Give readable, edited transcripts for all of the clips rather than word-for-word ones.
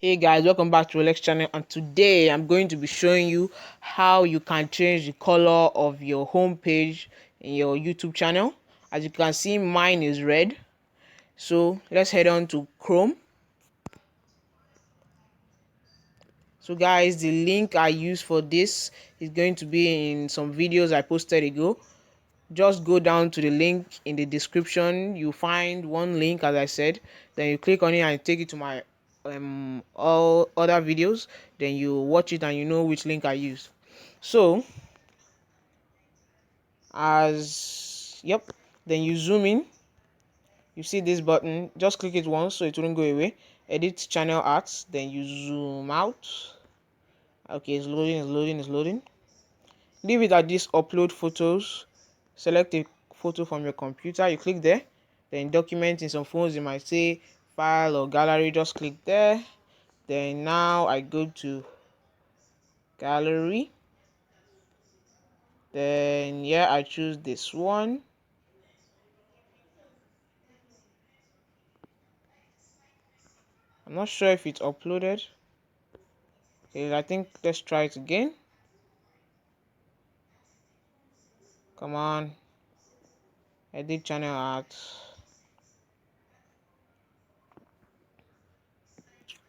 Hey guys, welcome back to Alex channel, and today I'm going to be showing you how you can change the color of your home page in your YouTube channel. As you can see, mine is red. So let's head on to Chrome. So guys, the link I use for this is going to be in some videos I posted ago. Just go down to the link in the description. You find one link, as I said, then you click on it and take it to my all other videos. Then you watch it and you know which link I used. So then you zoom in. You see this button, just click it once so it wouldn't go away. Edit channel art, then you zoom out. Okay, it's loading. Leave it at this upload photos. Select a photo from your computer, you click there. Then document, in some phones it might say file or gallery, just click there. Then now I go to gallery. Then I choose this one. I'm not sure if it's uploaded. Okay, I think let's try it again. Come on. Edit channel art.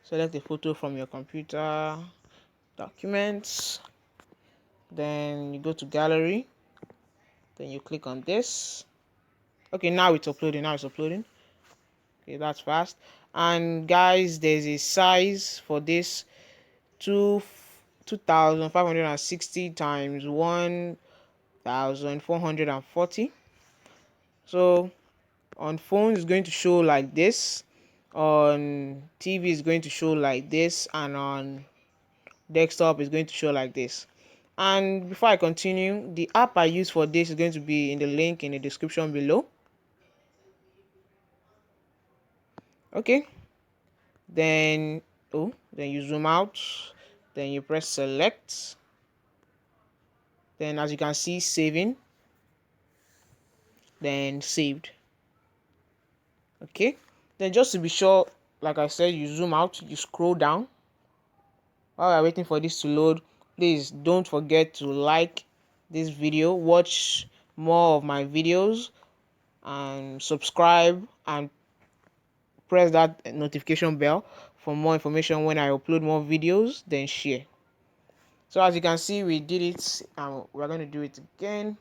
Select a photo from your computer. Documents. Then you go to gallery. Then you click on this. Okay, now it's uploading. Okay, that's fast. And guys, there's a size for this: 2560 times 1440. So on phone is going to show like this, on TV is going to show like this, and on desktop is going to show like this. And before I continue, the app I use for this is going to be in the link in the description below. Okay, then you zoom out, then you press select. Then as you can see, saving, then saved. Okay, then just to be sure, like I said, you zoom out, you scroll down. While we're waiting for this to load, please don't forget to like this video, watch more of my videos, and subscribe and press that notification bell for more information when I upload more videos. Then share. So as you can see, we did it, and we're going to do it again.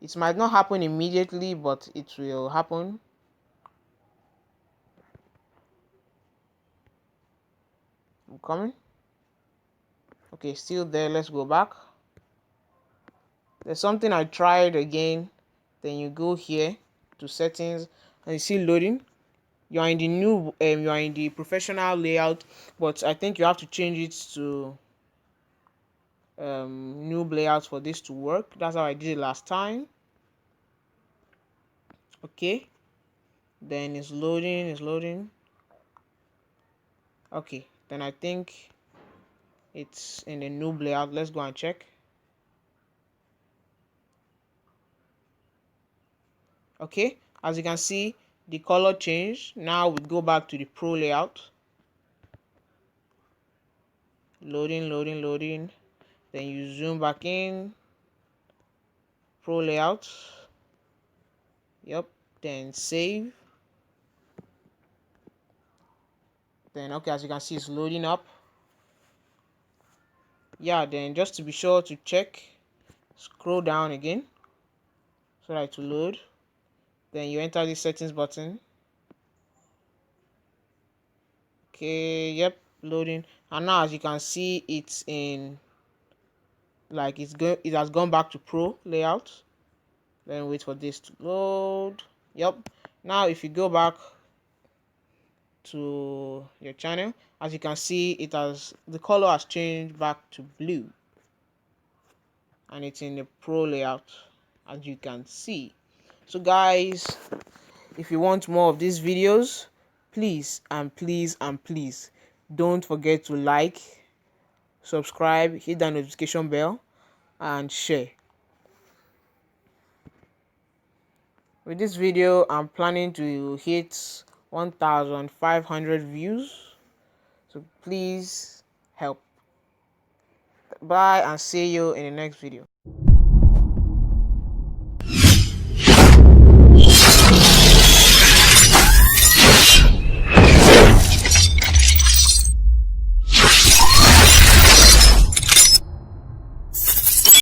It might not happen immediately, but it will happen. I'm coming. Okay, still there. Let's go back. There's something I tried again. Then you go here to settings and you see loading. You are in the new you are in the professional layout, but I think you have to change it to new layout for this to work. That's how I did it last time. Okay, then it's loading. Okay, then I think it's in the new layout. Let's go and check. Okay, as you can see, the color changed. Now we go back to the pro layout. Loading. Then you zoom back in, pro layout. Yep, then save. Then okay, as you can see, it's loading up. Then just to be sure to check, scroll down again so that it will load. Then you enter the settings button. Okay, yep, loading. And now as you can see, it's in, like, it has gone back to pro layout. Then wait for this to load. Yep, now if you go back to your channel, as you can see, the color has changed back to blue, and it's in the pro layout, as you can see. So guys, if you want more of these videos, please don't forget to like, subscribe, hit that notification bell, and share. With this video, I'm planning to hit 1,500 views. So please help. Bye and see you in the next video.